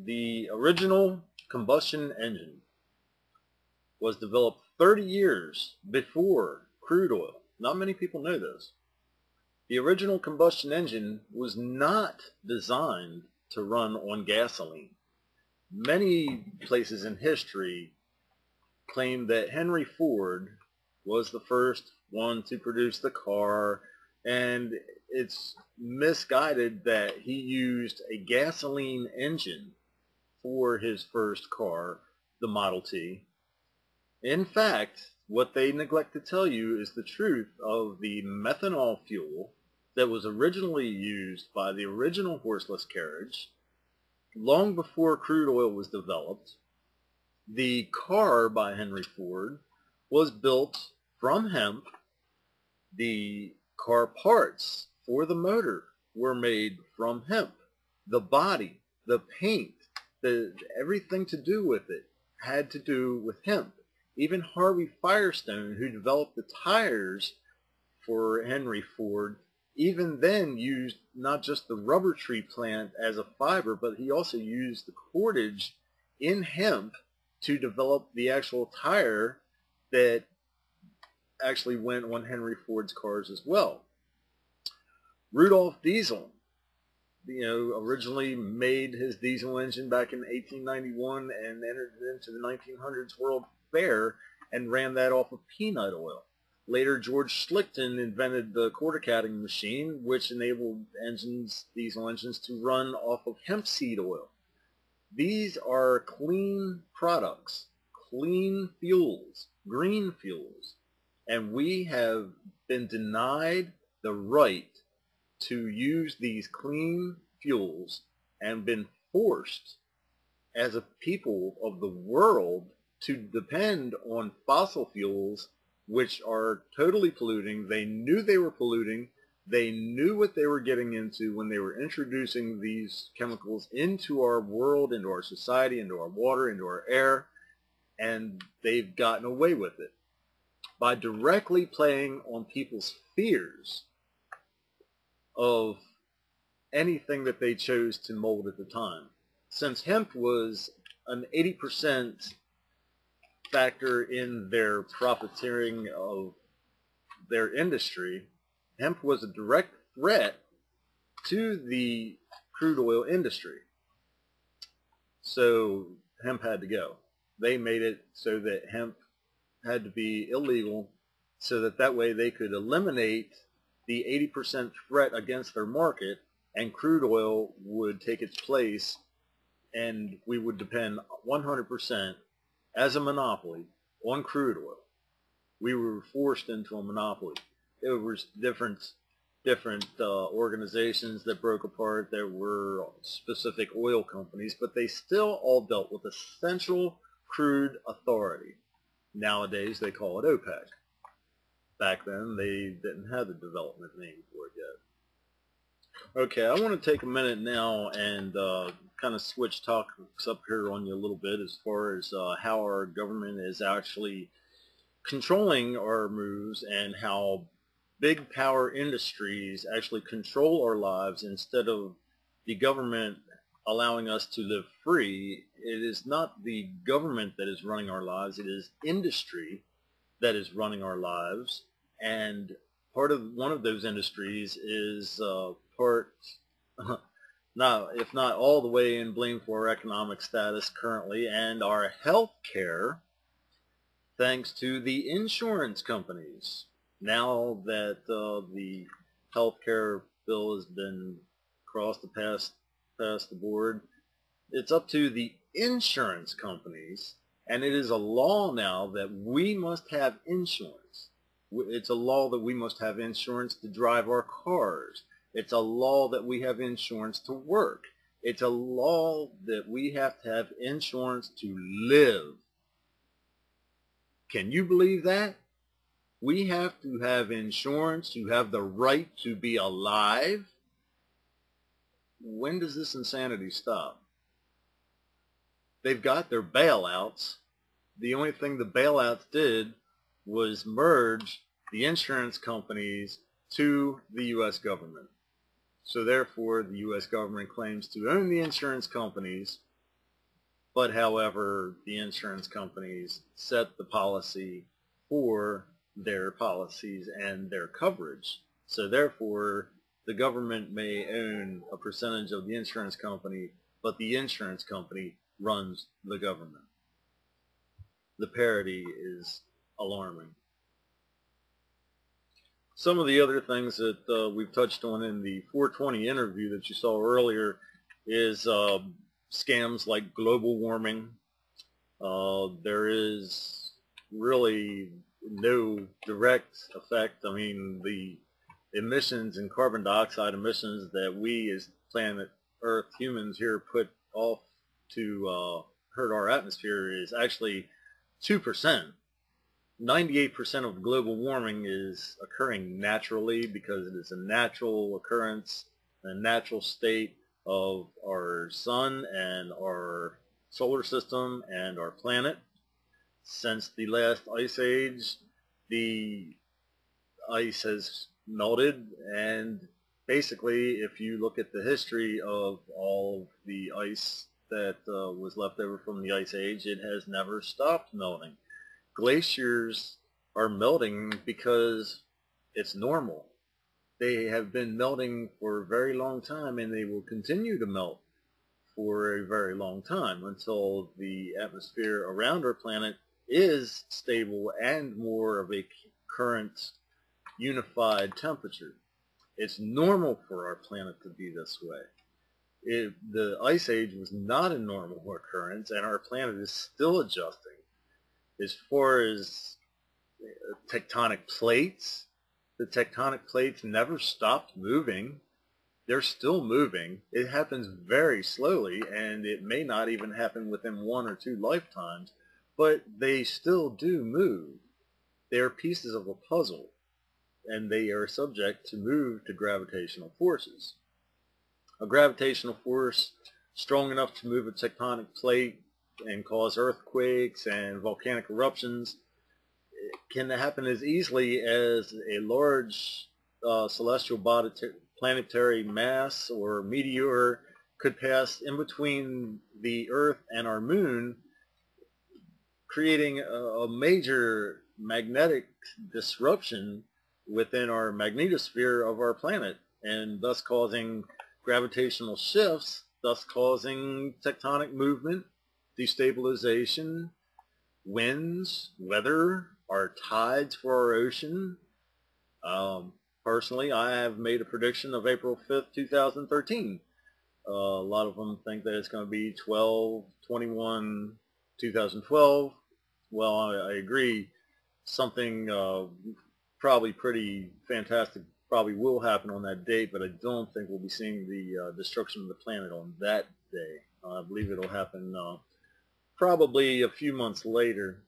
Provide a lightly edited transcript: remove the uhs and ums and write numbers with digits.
The original combustion engine was developed 30 years before crude oil. Not many people know this. The original combustion engine was not designed to run on gasoline. Many places in history claim that Henry Ford was the first one to produce the car, and it's misguided that he used a gasoline engine for his first car, the Model T. In fact, what they neglect to tell you is the truth of the methanol fuel that was originally used by the original horseless carriage long before crude oil was developed. The car by Henry Ford was built from hemp. The car parts for the motor were made from hemp. The body, the paint, everything to do with it had to do with hemp. Even Harvey Firestone, who developed the tires for Henry Ford, even then used not just the rubber tree plant as a fiber, but he also used the cordage in hemp to develop the actual tire that actually went on Henry Ford's cars as well. Rudolph Diesel, originally made his diesel engine back in 1891 and entered into the 1900s World Fair and ran that off of peanut oil. Later, George Schlichten invented the quarter catting machine, which enabled diesel engines to run off of hemp seed oil. These are clean products, clean fuels, green fuels, and we have been denied the right to use these clean fuels and been forced as a people of the world to depend on fossil fuels, which are totally polluting. They knew they were polluting. They knew what they were getting into when they were introducing these chemicals into our world, into our society, into our water, into our air, and they've gotten away with it by directly playing on people's fears of anything that they chose to mold at the time. Since hemp was an 80% factor in their profiteering of their industry, hemp was a direct threat to the crude oil industry. So hemp had to go. They made it so that hemp had to be illegal so that way they could eliminate the 80% threat against their market, and crude oil would take its place, and we would depend 100% as a monopoly on crude oil. We were forced into a monopoly. There was different organizations that broke apart. There were specific oil companies, but they still all dealt with the Central Crude Authority. Nowadays they call it OPEC. Back then they didn't have the development name for it yet. Okay, I want to take a minute now and kind of switch topics up here on you a little bit as far as how our government is actually controlling our moves and how big power industries actually control our lives instead of the government allowing us to live free. It is not the government that is running our lives, it is industry that is running our lives, and one of those industries is if not all the way in blame for our economic status currently and our health care, thanks to the insurance companies. Now that the health care bill has been crossed past the board, it's up to the insurance companies, and it is a law now that we must have insurance. It's a law that we must have insurance to drive our cars. It's a law that we have insurance to work. It's a law that we have to have insurance to live. Can you believe that? We have to have insurance to have the right to be alive? When does this insanity stop? They've got their bailouts. The only thing the bailouts did was merge the insurance companies to the U.S. government. So therefore, the U.S. government claims to own the insurance companies, but however, the insurance companies set the policy for their policies and their coverage. So therefore, the government may own a percentage of the insurance company, but the insurance company runs the government. The parity is alarming. Some of the other things that we've touched on in the 420 interview that you saw earlier is scams like global warming. There is really no direct effect. I mean, the emissions and carbon dioxide emissions that we as planet Earth humans here put off to hurt our atmosphere is actually 2%. 98% of global warming is occurring naturally because it is a natural occurrence, a natural state of our sun and our solar system and our planet. Since the last ice age, the ice has melted, and basically if you look at the history of all the ice that was left over from the ice age, it has never stopped melting. Glaciers are melting because it's normal. They have been melting for a very long time, and they will continue to melt for a very long time until the atmosphere around our planet is stable and more of a current unified temperature. It's normal for our planet to be this way. The ice age was not a normal occurrence, and our planet is still adjusting. As far as tectonic plates, the tectonic plates never stopped moving. They're still moving. It happens very slowly, and it may not even happen within 1 or 2 lifetimes, but they still do move. They are pieces of a puzzle, and they are subject to move to gravitational forces. A gravitational force strong enough to move a tectonic plate and cause earthquakes and volcanic eruptions can happen as easily as a large celestial body, planetary mass or meteor could pass in between the Earth and our moon, creating a major magnetic disruption within our magnetosphere of our planet, and thus causing gravitational shifts, thus causing tectonic movement, destabilization, winds, weather, our tides for our ocean. Personally, I have made a prediction of April 5th, 2013. A lot of them think that it's going to be 12/21, 2012. Well, I agree. Something probably pretty fantastic probably will happen on that date, but I don't think we'll be seeing the destruction of the planet on that day. I believe it'll happen probably a few months later.